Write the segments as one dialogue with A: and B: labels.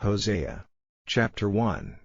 A: Hosea. Chapter 1.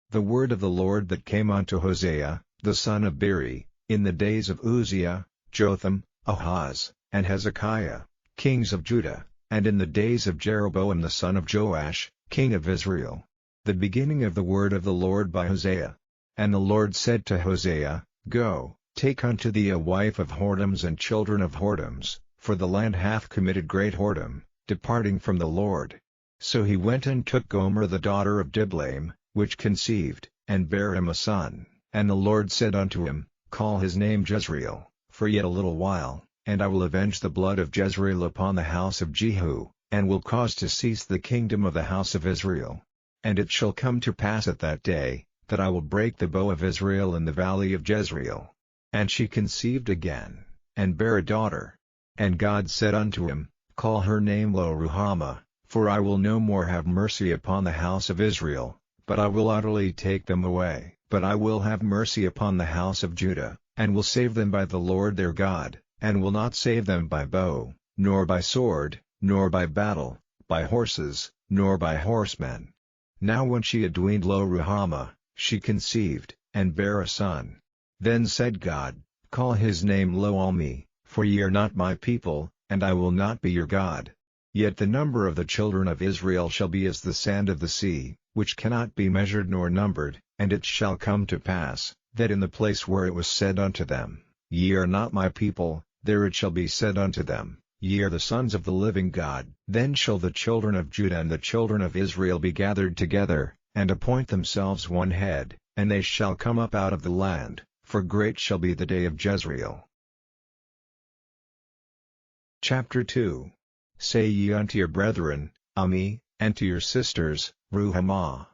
A: The word of the Lord that came unto Hosea, the son of Beeri, in the days of Uzziah, Jotham, Ahaz, and Hezekiah, kings of Judah, and in the days of Jeroboam the son of Joash, king of Israel. The beginning of the word of the Lord by Hosea. And the Lord said to Hosea, Go, take unto thee a wife of whoredoms and children of whoredoms, for the land hath committed great whoredom, departing from the Lord. So he went and took Gomer the daughter of Diblaim, which conceived, and bare him a son. And the Lord said unto him, Call his name Jezreel, for yet a little while, and I will avenge the blood of Jezreel upon the house of Jehu, and will cause to cease the kingdom of the house of Israel. And it shall come to pass at that day, that I will break the bow of Israel in the valley of Jezreel. And she conceived again, and bare a daughter. And God said unto him, Call her name Lo-ruhamah, for I will no more have mercy upon the house of Israel, but I will utterly take them away. But I will have mercy upon the house of Judah, and will save them by the Lord their God, and will not save them by bow, nor by sword, nor by battle, by horses, nor by horsemen. Now when she had weaned Lo-ruhamah, she conceived, and bare a son. Then said God, Call his name Lo-ammi, for ye are not my people, and I will not be your God. Yet the number of the children of Israel shall be as the sand of the sea, which cannot be measured nor numbered. And it shall come to pass, that in the place where it was said unto them, Ye are not my people, there it shall be said unto them, Ye are the sons of the living God. Then shall the children of Judah and the children of Israel be gathered together, and appoint themselves one head, and they shall come up out of the land, for great shall be the day of Jezreel. Chapter 2. Say ye unto your brethren, Ammi, and to your sisters, Ruhamah.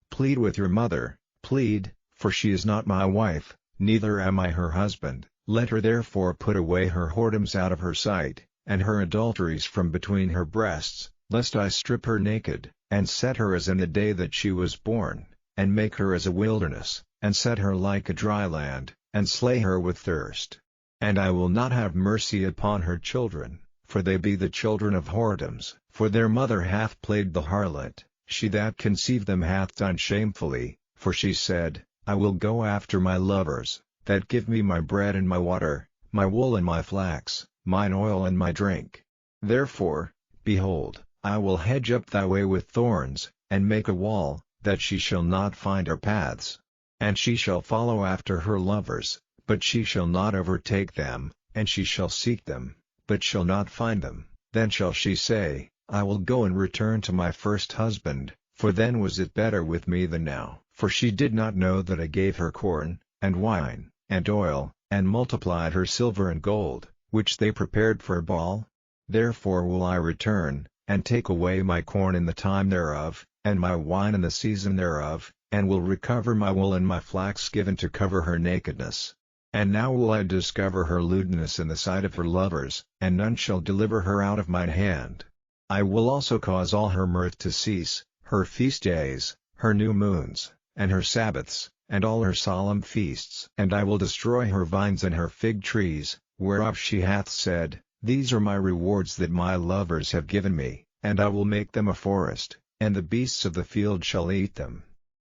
A: Plead with your mother. Plead, for she is not my wife, neither am I her husband. Let her therefore put away her whoredoms out of her sight, and her adulteries from between her breasts, lest I strip her naked, and set her as in the day that she was born, and make her as a wilderness, and set her like a dry land, and slay her with thirst. And I will not have mercy upon her children, for they be the children of whoredoms. For their mother hath played the harlot, she that conceived them hath done shamefully. For she said, I will go after my lovers, that give me my bread and my water, my wool and my flax, mine oil and my drink. Therefore, behold, I will hedge up thy way with thorns, and make a wall, that she shall not find her paths. And she shall follow after her lovers, but she shall not overtake them, and she shall seek them, but shall not find them. Then shall she say, I will go and return to my first husband, for then was it better with me than now. For she did not know that I gave her corn, and wine, and oil, and multiplied her silver and gold, which they prepared for Baal. Therefore will I return, and take away my corn in the time thereof, and my wine in the season thereof, and will recover my wool and my flax given to cover her nakedness. And now will I discover her lewdness in the sight of her lovers, and none shall deliver her out of mine hand. I will also cause all her mirth to cease, her feast days, her new moons, and her Sabbaths, and all her solemn feasts. And I will destroy her vines and her fig trees, whereof she hath said, These are my rewards that my lovers have given me, and I will make them a forest, and the beasts of the field shall eat them.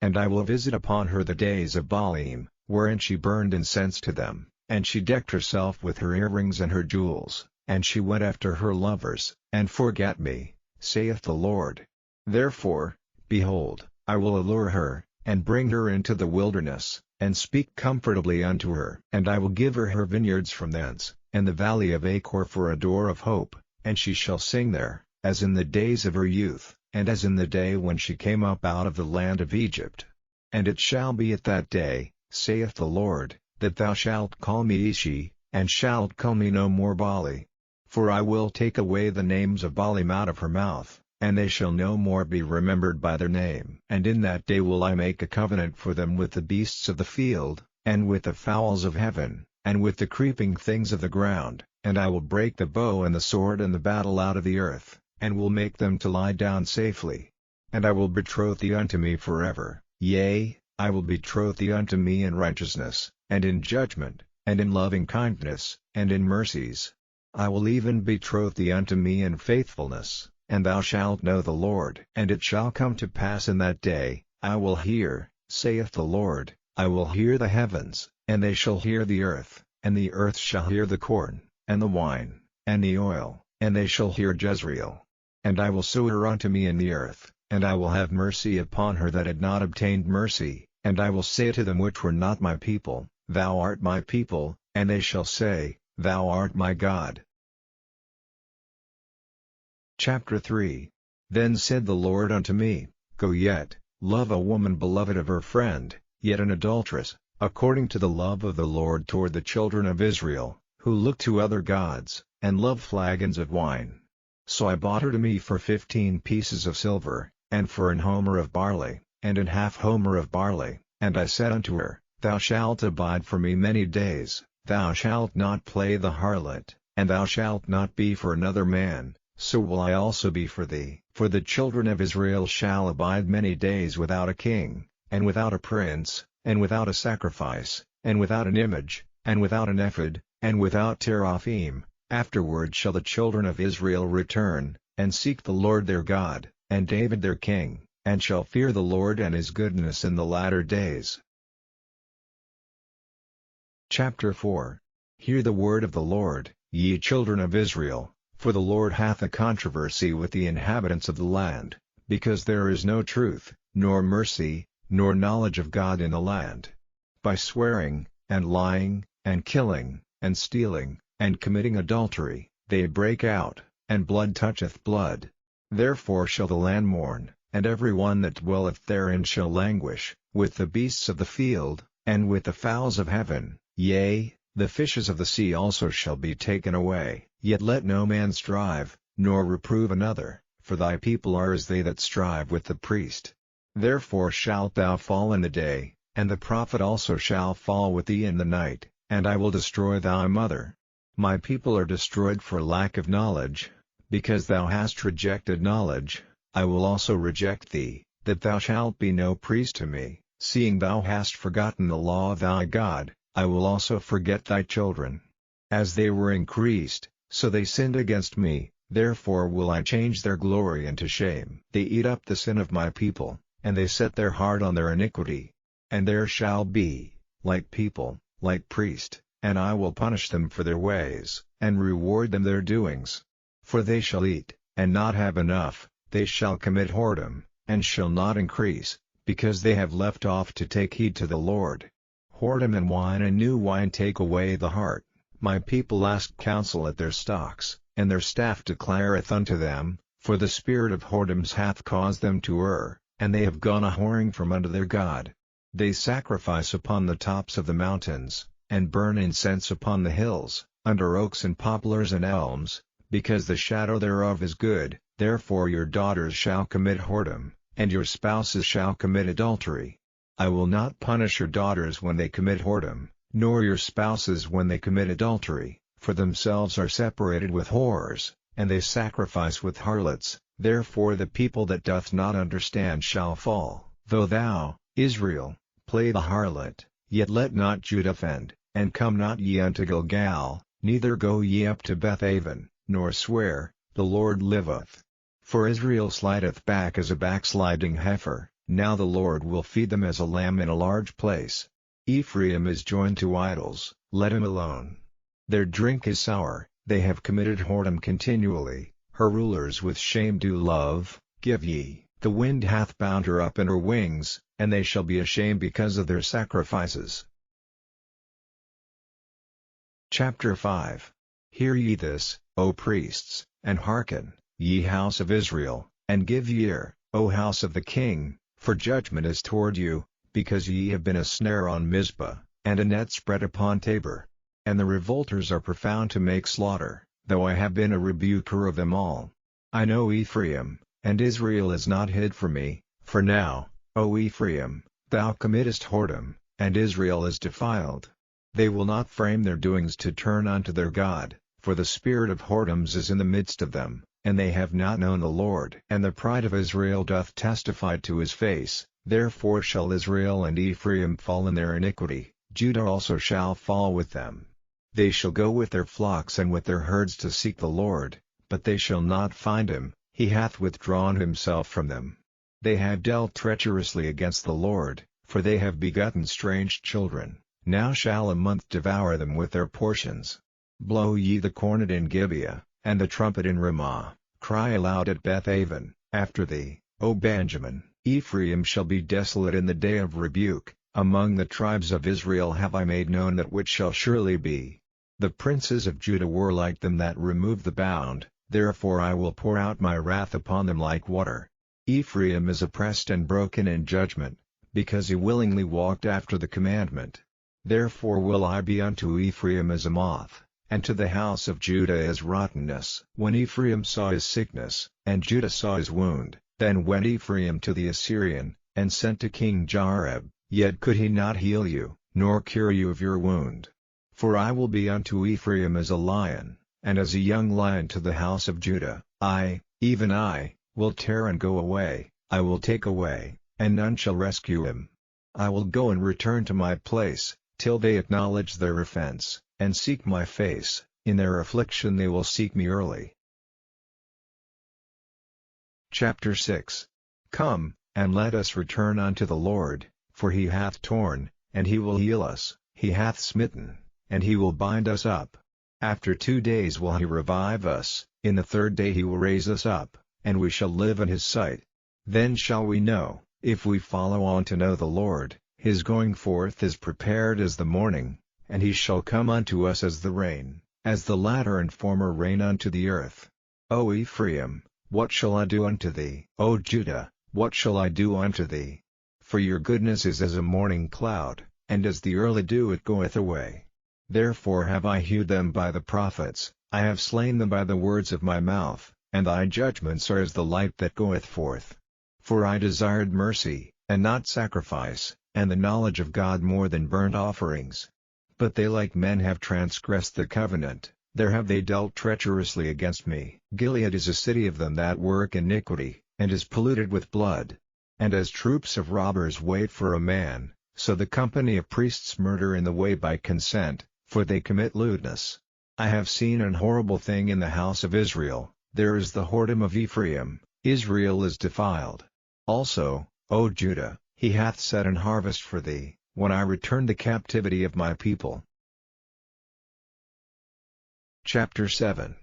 A: And I will visit upon her the days of Baalim, wherein she burned incense to them, and she decked herself with her earrings and her jewels, and she went after her lovers, and forgat me, saith the Lord. Therefore, behold, I will allure her, and bring her into the wilderness, and speak comfortably unto her. And I will give her vineyards from thence, and the valley of Achor for a door of hope, and she shall sing there, as in the days of her youth, and as in the day when she came up out of the land of Egypt. And it shall be at that day, saith the Lord, that thou shalt call me Ishi, and shalt call me no more Baali. For I will take away the names of Baalim out of her mouth, and they shall no more be remembered by their name. And in that day will I make a covenant for them with the beasts of the field, and with the fowls of heaven, and with the creeping things of the ground, and I will break the bow and the sword and the battle out of the earth, and will make them to lie down safely. And I will betroth thee unto me forever, yea, I will betroth thee unto me in righteousness, and in judgment, and in loving kindness, and in mercies. I will even betroth thee unto me in faithfulness, and thou shalt know the Lord. And it shall come to pass in that day, I will hear, saith the Lord, I will hear the heavens, and they shall hear the earth, and the earth shall hear the corn, and the wine, and the oil, and they shall hear Jezreel. And I will sow her unto me in the earth, and I will have mercy upon her that had not obtained mercy, and I will say to them which were not my people, Thou art my people, and they shall say, Thou art my God. Chapter 3. Then said the Lord unto me, Go yet, love a woman beloved of her friend, yet an adulteress, according to the love of the Lord toward the children of Israel, who look to other gods, and love flagons of wine. So I bought her to me for 15 pieces of silver, and for an homer of barley, and an half homer of barley, and I said unto her, Thou shalt abide for me many days, thou shalt not play the harlot, and thou shalt not be for another man, so will I also be for thee. For the children of Israel shall abide many days without a king, and without a prince, and without a sacrifice, and without an image, and without an ephod, and without teraphim. Afterward shall the children of Israel return, and seek the Lord their God, and David their king, and shall fear the Lord and his goodness in the latter days. Chapter 4. Hear the word of the Lord, ye children of Israel, for the Lord hath a controversy with the inhabitants of the land, because there is no truth, nor mercy, nor knowledge of God in the land. By swearing, and lying, and killing, and stealing, and committing adultery, they break out, and blood toucheth blood. Therefore shall the land mourn, and every one that dwelleth therein shall languish, with the beasts of the field, and with the fowls of heaven, yea, the fishes of the sea also shall be taken away. Yet let no man strive, nor reprove another, for thy people are as they that strive with the priest. Therefore shalt thou fall in the day, and the prophet also shall fall with thee in the night, and I will destroy thy mother. My people are destroyed for lack of knowledge, because thou hast rejected knowledge, I will also reject thee, that thou shalt be no priest to me. Seeing thou hast forgotten the law of thy God, I will also forget thy children. As they were increased, so they sinned against me, therefore will I change their glory into shame. They eat up the sin of my people, and they set their heart on their iniquity. And there shall be, like people, like priest, and I will punish them for their ways, and reward them their doings. For they shall eat, and not have enough, they shall commit whoredom, and shall not increase, because they have left off to take heed to the Lord. Whoredom and wine and new wine take away the heart. My people ask counsel at their stocks, and their staff declareth unto them, for the spirit of whoredoms hath caused them to err, and they have gone a-whoring from unto their God. They sacrifice upon the tops of the mountains, and burn incense upon the hills, under oaks and poplars and elms, because the shadow thereof is good. Therefore your daughters shall commit whoredom, and your spouses shall commit adultery. I will not punish your daughters when they commit whoredom, nor your spouses when they commit adultery, for themselves are separated with whores, and they sacrifice with harlots. Therefore the people that doth not understand shall fall. Though thou, Israel, play the harlot, yet let not Judah offend, and come not ye unto Gilgal, neither go ye up to Bethaven, nor swear, The Lord liveth. For Israel slideth back as a backsliding heifer, now the Lord will feed them as a lamb in a large place. Ephraim is joined to idols, let him alone. Their drink is sour, they have committed whoredom continually, her rulers with shame do love. Give ye, the wind hath bound her up in her wings, and they shall be ashamed because of their sacrifices. Chapter 5. Hear ye this, O priests, and hearken, ye house of Israel, and give ear, O house of the king, for judgment is toward you, because ye have been a snare on Mizpah, and a net spread upon Tabor. And the revolters are profound to make slaughter, though I have been a rebuker of them all. I know Ephraim, and Israel is not hid from me, for now, O Ephraim, thou committest whoredom, and Israel is defiled. They will not frame their doings to turn unto their God, for the spirit of whoredoms is in the midst of them, and they have not known the Lord. And the pride of Israel doth testify to his face, therefore shall Israel and Ephraim fall in their iniquity, Judah also shall fall with them. They shall go with their flocks and with their herds to seek the Lord, but they shall not find him. he hath withdrawn himself from them. They have dealt treacherously against the Lord, for they have begotten strange children. Now shall a month devour them with their portions. Blow ye the cornet in Gibeah, and the trumpet in Ramah, cry aloud at Beth-aven, after thee, O Benjamin. Ephraim shall be desolate in the day of rebuke, among the tribes of Israel have I made known that which shall surely be. The princes of Judah were like them that remove the bound, therefore I will pour out my wrath upon them like water. Ephraim is oppressed and broken in judgment, because he willingly walked after the commandment. Therefore will I be unto Ephraim as a moth, and to the house of Judah as rottenness. When Ephraim saw his sickness, and Judah saw his wound, then went Ephraim to the Assyrian, and sent to King Jareb, yet could he not heal you, nor cure you of your wound. For I will be unto Ephraim as a lion, and as a young lion to the house of Judah. I, even I, will tear and go away, I will take away, and none shall rescue him. I will go and return to my place, till they acknowledge their offense, and seek my face. In their affliction they will seek me early. Chapter 6. Come, and let us return unto the Lord, for he hath torn, and he will heal us, he hath smitten, and he will bind us up. After 2 days will he revive us, in the 3rd day he will raise us up, and we shall live in his sight. Then shall we know, if we follow on to know the Lord, his going forth is prepared as the morning, and he shall come unto us as the rain, as the latter and former rain unto the earth. O Ephraim, what shall I do unto thee? O Judah, what shall I do unto thee? For your goodness is as a morning cloud, and as the early dew it goeth away. Therefore have I hewed them by the prophets, I have slain them by the words of my mouth, and thy judgments are as the light that goeth forth. For I desired mercy, and not sacrifice, and the knowledge of God more than burnt offerings. But they like men have transgressed the covenant, there have they dealt treacherously against me. Gilead is a city of them that work iniquity, and is polluted with blood. And as troops of robbers wait for a man, so the company of priests murder in the way by consent, for they commit lewdness. I have seen an horrible thing in the house of Israel, there is the whoredom of Ephraim, Israel is defiled. Also, O Judah, he hath set an harvest for thee, when I return the captivity of my people. Chapter 7.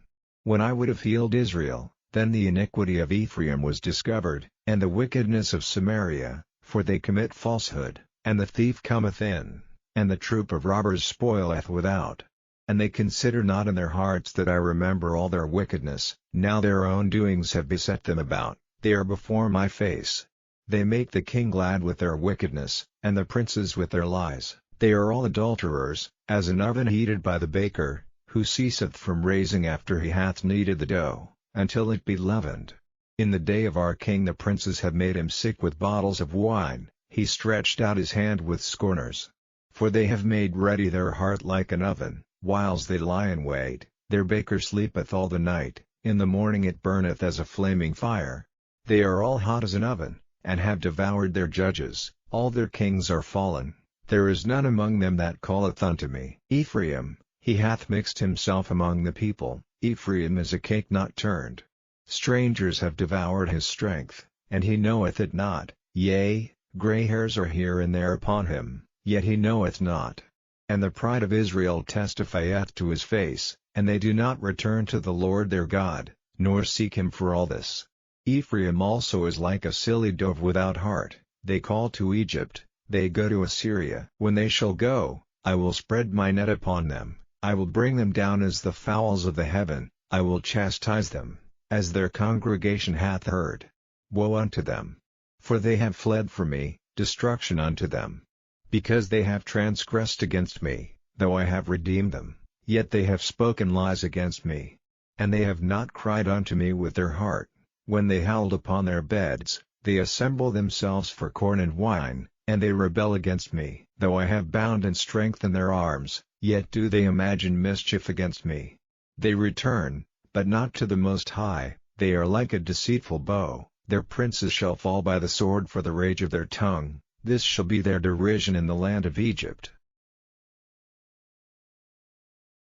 A: When I would have healed Israel, then the iniquity of Ephraim was discovered, and the wickedness of Samaria, for they commit falsehood, and the thief cometh in, and the troop of robbers spoileth without. And they consider not in their hearts that I remember all their wickedness. Now their own doings have beset them about, they are before my face. They make the king glad with their wickedness, and the princes with their lies. They are all adulterers, as an oven heated by the baker, who ceaseth from raising after he hath kneaded the dough, until it be leavened. In the day of our king the princes have made him sick with bottles of wine, he stretched out his hand with scorners. For they have made ready their heart like an oven, whiles they lie in wait, their baker sleepeth all the night, in the morning it burneth as a flaming fire. They are all hot as an oven, and have devoured their judges, all their kings are fallen, there is none among them that calleth unto me. Ephraim, he hath mixed himself among the people, Ephraim is a cake not turned. Strangers have devoured his strength, and he knoweth it not, yea, gray hairs are here and there upon him, yet he knoweth not. And the pride of Israel testifieth to his face, and they do not return to the Lord their God, nor seek him for all this. Ephraim also is like a silly dove without heart, they call to Egypt, they go to Assyria. When they shall go, I will spread my net upon them, I will bring them down as the fowls of the heaven, I will chastise them, as their congregation hath heard. Woe unto them! For they have fled from me, destruction unto them. Because they have transgressed against me, though I have redeemed them, yet they have spoken lies against me. And they have not cried unto me with their heart. When they howled upon their beds, they assemble themselves for corn and wine, and they rebel against me. Though I have bound and strengthened their arms, yet do they imagine mischief against me. They return, but not to the Most High, they are like a deceitful bow, their princes shall fall by the sword for the rage of their tongue, this shall be their derision in the land of Egypt.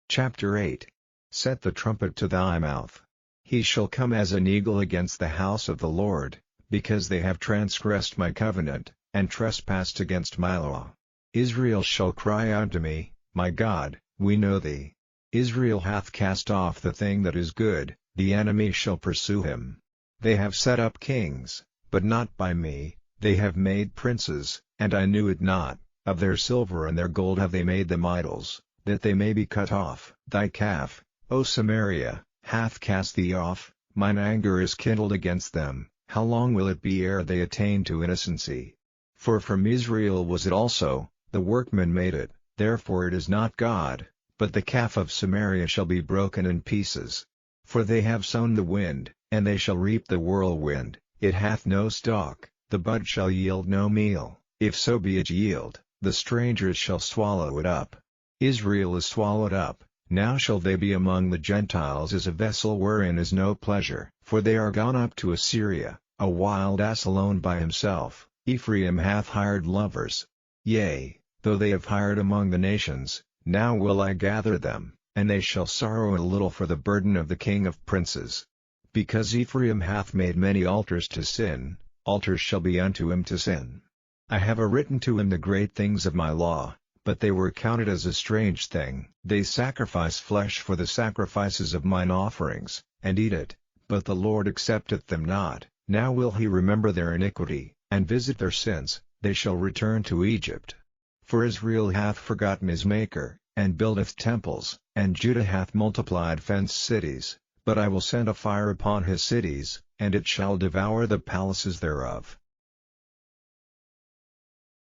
A: Chapter 8. Set the trumpet to thy mouth. He shall come as an eagle against the house of the Lord, because they have transgressed my covenant, and trespassed against my law. Israel shall cry unto me, My God, we know thee. Israel hath cast off the thing that is good, the enemy shall pursue him. They have set up kings, but not by me, they have made princes, and I knew it not. Of their silver and their gold have they made them idols, that they may be cut off. Thy calf, O Samaria, hath cast thee off, mine anger is kindled against them. How long will it be ere they attain to innocency? For from Israel was it also, the workman made it, therefore it is not God, but the calf of Samaria shall be broken in pieces. For they have sown the wind, and they shall reap the whirlwind, it hath no stalk, the bud shall yield no meal, if so be it yield, the strangers shall swallow it up. Israel is swallowed up, now shall they be among the Gentiles as a vessel wherein is no pleasure. For they are gone up to Assyria, a wild ass alone by himself. Ephraim hath hired lovers. Yea, though they have hired among the nations, now will I gather them, and they shall sorrow a little for the burden of the king of princes. Because Ephraim hath made many altars to sin, altars shall be unto him to sin. I have written to him the great things of my law, but they were counted as a strange thing. They sacrifice flesh for the sacrifices of mine offerings, and eat it, but the Lord accepteth them not. Now will he remember their iniquity, and visit their sins, they shall return to Egypt. For Israel hath forgotten his Maker, and buildeth temples, and Judah hath multiplied fenced cities, but I will send a fire upon his cities, and it shall devour the palaces thereof.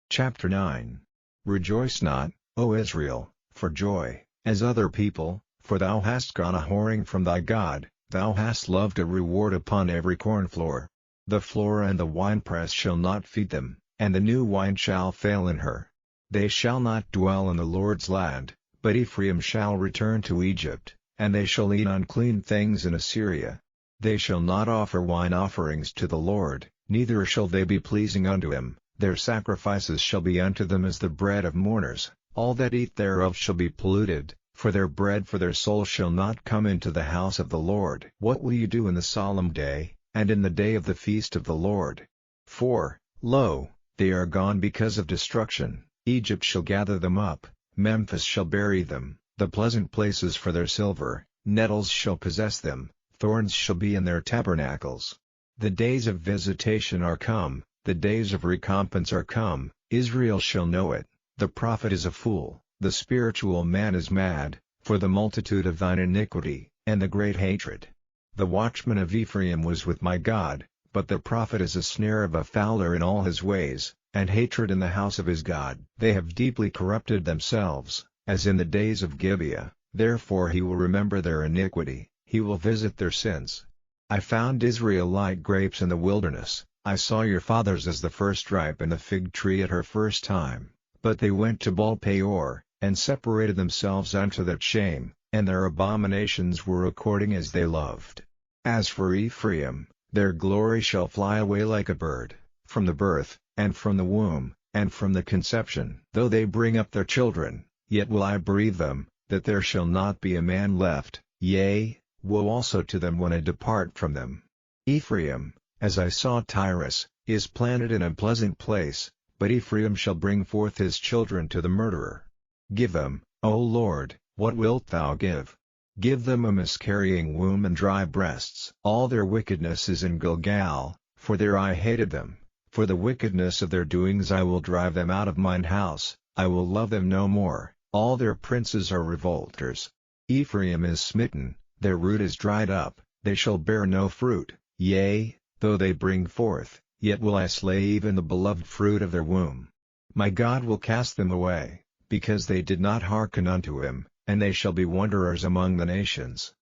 A: Chapter 9. Rejoice not, O Israel, for joy, as other people, for thou hast gone a whoring from thy God. Thou hast loved a reward upon every cornfloor. The floor and the winepress shall not feed them, and the new wine shall fail in her. They shall not dwell in the Lord's land, but Ephraim shall return to Egypt, and they shall eat unclean things in Assyria. They shall not offer wine offerings to the Lord, neither shall they be pleasing unto him. Their sacrifices shall be unto them as the bread of mourners, all that eat thereof shall be polluted. For their bread for their soul shall not come into the house of the Lord. What will you do in the solemn day, and in the day of the feast of the Lord? For, lo, they are gone because of destruction. Egypt shall gather them up, Memphis shall bury them, the pleasant places for their silver, nettles shall possess them, thorns shall be in their tabernacles. The days of visitation are come, the days of recompense are come, Israel shall know it. The prophet is a fool. The spiritual man is mad, for the multitude of thine iniquity, and the great hatred. The watchman of Ephraim was with my God, but the prophet is a snare of a fowler in all his ways, and hatred in the house of his God. They have deeply corrupted themselves, as in the days of Gibeah, therefore he will remember their iniquity, he will visit their sins. I found Israel like grapes in the wilderness, I saw your fathers as the first ripe in the fig tree at her first time, but they went to Baal-peor, and separated themselves unto that shame, and their abominations were according as they loved. As for Ephraim, their glory shall fly away like a bird, from the birth, and from the womb, and from the conception. Though they bring up their children, yet will I bereave them, that there shall not be a man left, yea, woe also to them when I depart from them. Ephraim, as I saw Tyrus, is planted in a pleasant place, but Ephraim shall bring forth his children to the murderer. Give them, O Lord, what wilt thou give? Give them a miscarrying womb and dry breasts. All their wickedness is in Gilgal, for there I hated them. For the wickedness of their doings I will drive them out of mine house, I will love them no more. All their princes are revolters. Ephraim is smitten, their root is dried up, they shall bear no fruit. Yea, though they bring forth, yet will I slay even the beloved fruit of their womb. My God will cast them away, because they did not hearken unto him, and they shall be wanderers among the nations.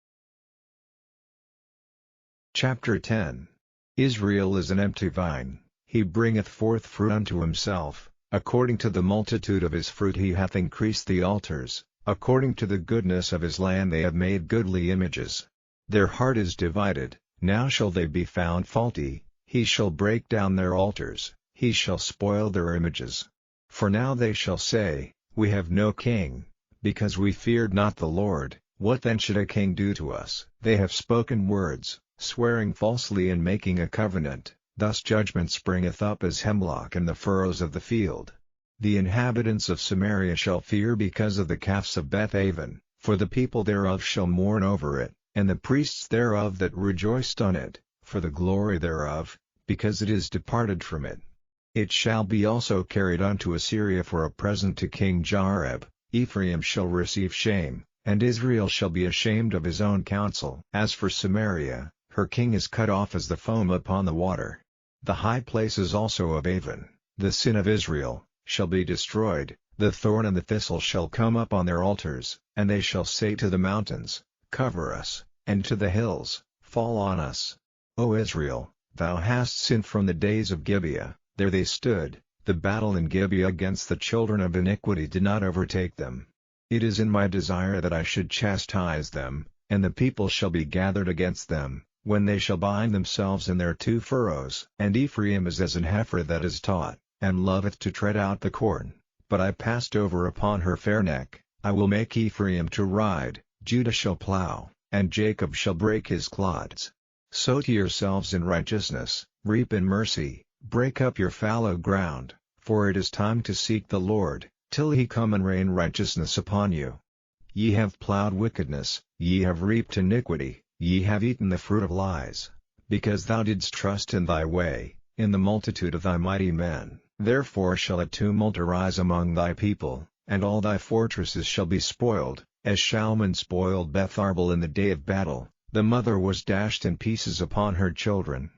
A: Chapter 10. Israel is an empty vine, he bringeth forth fruit unto himself, according to the multitude of his fruit he hath increased the altars, according to the goodness of his land they have made goodly images. Their heart is divided, now shall they be found faulty, he shall break down their altars, he shall spoil their images. For now they shall say, We have no king, because we feared not the Lord, What then should a king do to us? They have spoken words, swearing falsely and making a covenant, thus judgment springeth up as hemlock in the furrows of the field. The inhabitants of Samaria shall fear because of the calves of Bethaven, for the people thereof shall mourn over it, and the priests thereof that rejoiced on it, for the glory thereof, because it is departed from it. It shall be also carried unto Assyria for a present to King Jareb. Ephraim shall receive shame, and Israel shall be ashamed of his own counsel. As for Samaria, her king is cut off as the foam upon the water. The high places also of Avon, the sin of Israel, shall be destroyed. The thorn and the thistle shall come up on their altars, and they shall say to the mountains, Cover us, and to the hills, Fall on us. O Israel, thou hast sinned from the days of Gibeah. There they stood, the battle in Gibeah against the children of iniquity did not overtake them. It is in my desire that I should chastise them, and the people shall be gathered against them, when they shall bind themselves in their two furrows. And Ephraim is as an heifer that is taught, and loveth to tread out the corn. But I passed over upon her fair neck. I will make Ephraim to ride, Judah shall plow, and Jacob shall break his clods. Sow to yourselves in righteousness, reap in mercy, break up your fallow ground, for it is time to seek the Lord, till he come and rain righteousness upon you. Ye have plowed wickedness, ye have reaped iniquity, ye have eaten the fruit of lies, because thou didst trust in thy way, in the multitude of thy mighty men. Therefore shall a tumult arise among thy people, and all thy fortresses shall be spoiled, as Shalman spoiled Beth Arbel in the day of battle. The mother was dashed in pieces upon her children.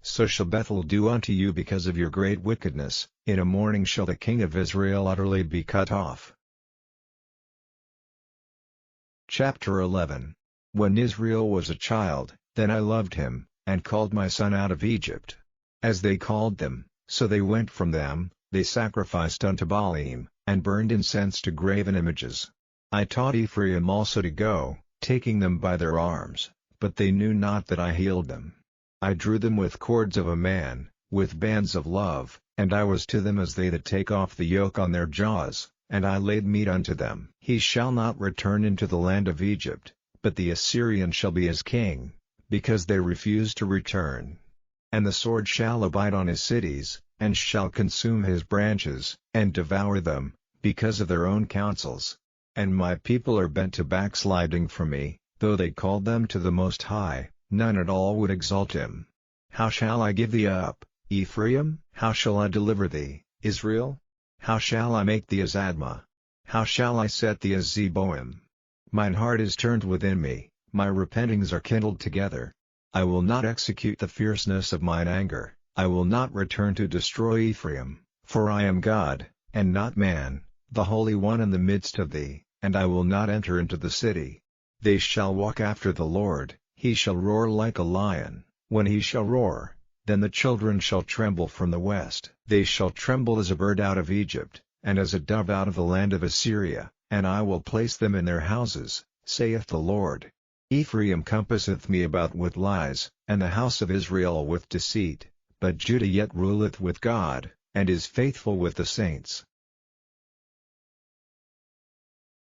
A: So shall Bethel do unto you because of your great wickedness. In a morning shall the king of Israel utterly be cut off. Chapter 11. When Israel was a child, then I loved him, and called my son out of Egypt. As they called them, so they went from them. They sacrificed unto Baalim, and burned incense to graven images. I taught Ephraim also to go, taking them by their arms, but they knew not that I healed them. I drew them with cords of a man, with bands of love, and I was to them as they that take off the yoke on their jaws, and I laid meat unto them. He shall not return into the land of Egypt, but the Assyrian shall be his king, because they refuse to return. And the sword shall abide on his cities, and shall consume his branches, and devour them, because of their own counsels. And my people are bent to backsliding from me, though they called them to the Most High, none at all would exalt him. How shall I give thee up, Ephraim? How shall I deliver thee, Israel? How shall I make thee as Admah? How shall I set thee as Zeboim? Mine heart is turned within me, my repentings are kindled together. I will not execute the fierceness of mine anger, I will not return to destroy Ephraim, for I am God, and not man, the Holy One in the midst of thee, and I will not enter into the city. They shall walk after the Lord, he shall roar like a lion. When he shall roar, then the children shall tremble from the west. They shall tremble as a bird out of Egypt, and as a dove out of the land of Assyria, and I will place them in their houses, saith the Lord. Ephraim compasseth me about with lies, and the house of Israel with deceit, but Judah yet ruleth with God, and is faithful with the saints.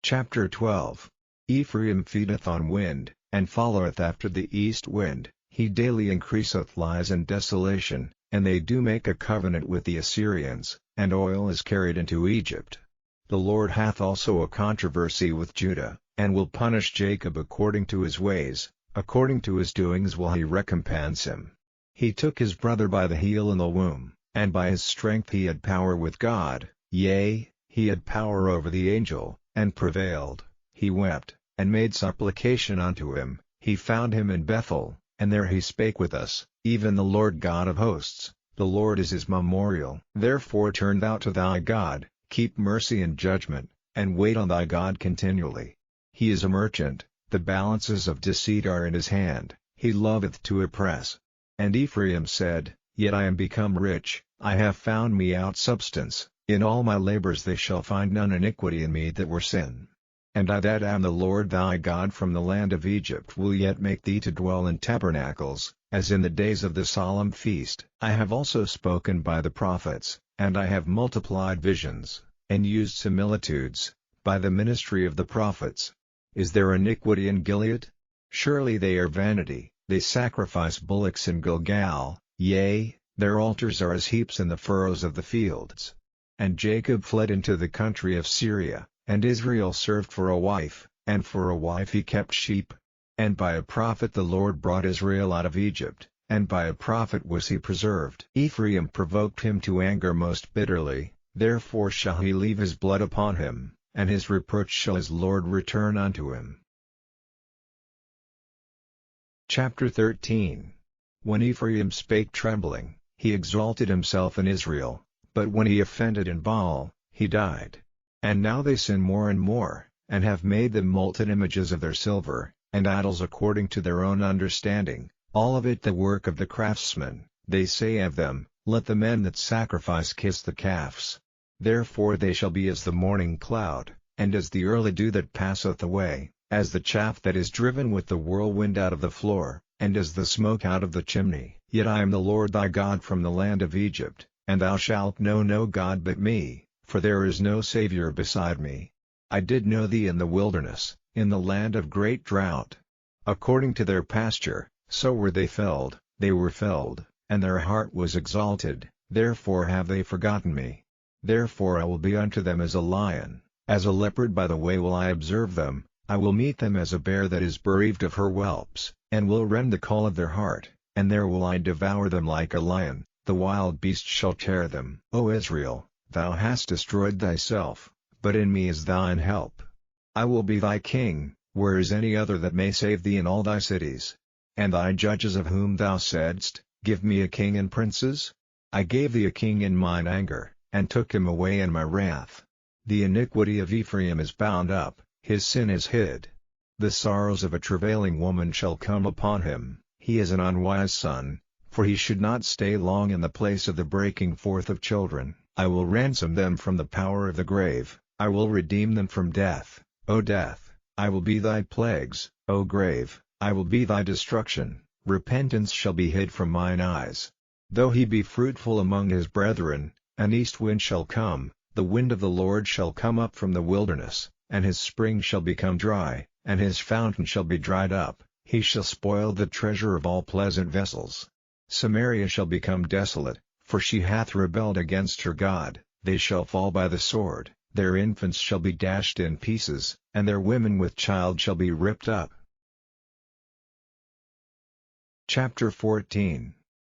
A: Chapter 12. Ephraim feedeth on wind, and followeth after the east wind. He daily increaseth lies and desolation, and they do make a covenant with the Assyrians, and oil is carried into Egypt. The Lord hath also a controversy with Judah, and will punish Jacob according to his ways, according to his doings will he recompense him. He took his brother by the heel in the womb, and by his strength he had power with God, yea, he had power over the angel, and prevailed. He wept, and made supplication unto him. He found him in Bethel, and there he spake with us, even the Lord God of hosts, the Lord is his memorial. Therefore turn thou to thy God, keep mercy and judgment, and wait on thy God continually. He is a merchant, the balances of deceit are in his hand, he loveth to oppress. And Ephraim said, Yet I am become rich, I have found me out substance, in all my labors they shall find none iniquity in me that were sin. And I that am the Lord thy God from the land of Egypt will yet make thee to dwell in tabernacles, as in the days of the solemn feast. I have also spoken by the prophets, and I have multiplied visions, and used similitudes, by the ministry of the prophets. Is there iniquity in Gilead? Surely they are vanity, they sacrifice bullocks in Gilgal, yea, their altars are as heaps in the furrows of the fields. And Jacob fled into the country of Syria, and Israel served for a wife, and for a wife he kept sheep. And by a prophet the Lord brought Israel out of Egypt, and by a prophet was he preserved. Ephraim provoked him to anger most bitterly, therefore shall he leave his blood upon him, and his reproach shall his Lord return unto him. Chapter 13. When Ephraim spake trembling, he exalted himself in Israel, but when he offended in Baal, he died. And now they sin more and more, and have made them molten images of their silver, and idols according to their own understanding, all of it the work of the craftsman. They say of them, Let the men that sacrifice kiss the calves. Therefore they shall be as the morning cloud, and as the early dew that passeth away, as the chaff that is driven with the whirlwind out of the floor, and as the smoke out of the chimney. Yet I am the Lord thy God from the land of Egypt, and thou shalt know no God but me, for there is no Saviour beside me. I did know thee in the wilderness, in the land of great drought. According to their pasture, so were they filled, and their heart was exalted, therefore have they forgotten me. Therefore I will be unto them as a lion, as a leopard by the way will I observe them. I will meet them as a bear that is bereaved of her whelps, and will rend the caul of their heart, and there will I devour them like a lion, the wild beast shall tear them. O Israel, thou hast destroyed thyself, but in me is thine help. I will be thy king, where is any other that may save thee in all thy cities? And thy judges of whom thou saidst, Give me a king and princes? I gave thee a king in mine anger, and took him away in my wrath. The iniquity of Ephraim is bound up, his sin is hid. The sorrows of a travailing woman shall come upon him. He is an unwise son, for he should not stay long in the place of the breaking forth of children. I will ransom them from the power of the grave, I will redeem them from death. O death, I will be thy plagues, O grave, I will be thy destruction. Repentance shall be hid from mine eyes. Though he be fruitful among his brethren, an east wind shall come, the wind of the Lord shall come up from the wilderness, and his spring shall become dry, and his fountain shall be dried up. He shall spoil the treasure of all pleasant vessels. Samaria shall become desolate, for she hath rebelled against her God. They shall fall by the sword, their infants shall be dashed in pieces, and their women with child shall be ripped up. Chapter 14.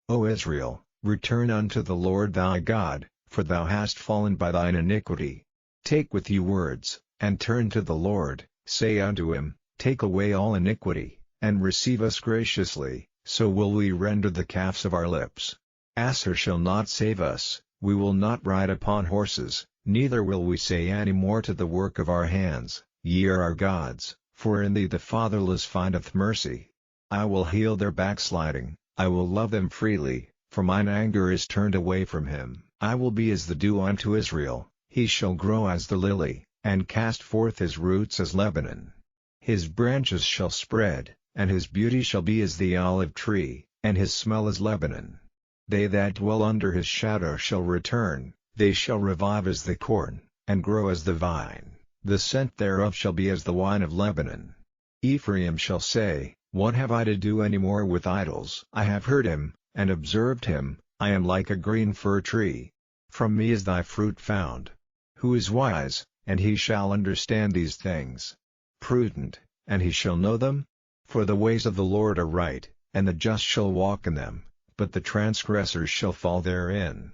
A: O Israel, return unto the Lord thy God, for thou hast fallen by thine iniquity. Take with you words, and turn to the Lord, say unto him, Take away all iniquity, and receive us graciously, so will we render the calves of our lips. Asher shall not save us, we will not ride upon horses, neither will we say any more to the work of our hands, Ye are our gods, for in thee the fatherless findeth mercy. I will heal their backsliding, I will love them freely, for mine anger is turned away from him. I will be as the dew unto Israel, he shall grow as the lily, and cast forth his roots as Lebanon. His branches shall spread, and his beauty shall be as the olive tree, and his smell as Lebanon. They that dwell under his shadow shall return, they shall revive as the corn, and grow as the vine, the scent thereof shall be as the wine of Lebanon. Ephraim shall say, What have I to do any more with idols? I have heard him, and observed him, I am like a green fir tree. From me is thy fruit found. Who is wise, and he shall understand these things? Prudent, and he shall know them? For the ways of the Lord are right, and the just shall walk in them, but the transgressors shall fall therein.